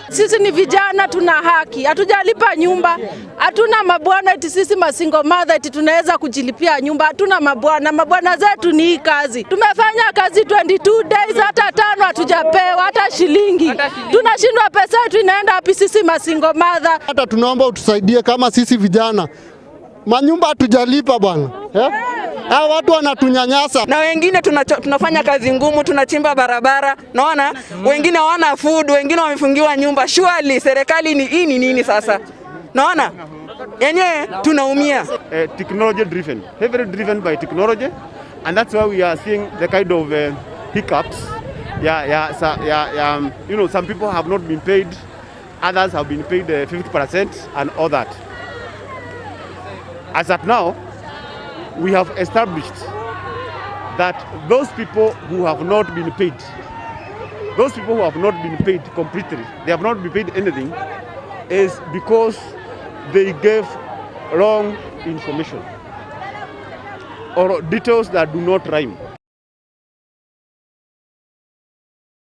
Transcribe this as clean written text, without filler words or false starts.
Sisi ni vijana, tuna haki, hatujalipa nyumba, hatuna mabwana eti sisi masingo mother eti tunaweza kujilipia nyumba, hatuna mabwana. Mabwana zetu ni hii kazi. Tumefanya kazi 22 days, hata 5 hatujapewa hata shilingi. Tunashindwa, pesa yetu inaenda wapi sisi masingo mother? Hata tunaomba utusaidie kama sisi vijana. Manyumba hatujalipa bwana. Hao watu wanatunyanyasa. Na wengine tunafanya kazi ngumu, tunachimba barabara. Naona wengine hawana food, wengine wamefungiwa nyumba. Surely serikali ni nini sasa? Naona yenyewe tunaumia. Technology driven, heavily driven by technology, and that's why we are seeing the kind of hiccups. You know, some people have not been paid, others have been paid 50% and all that. As at now, we have established that those people who have not been paid, completely, they have not been paid anything, is because they gave wrong information or details that do not rhyme.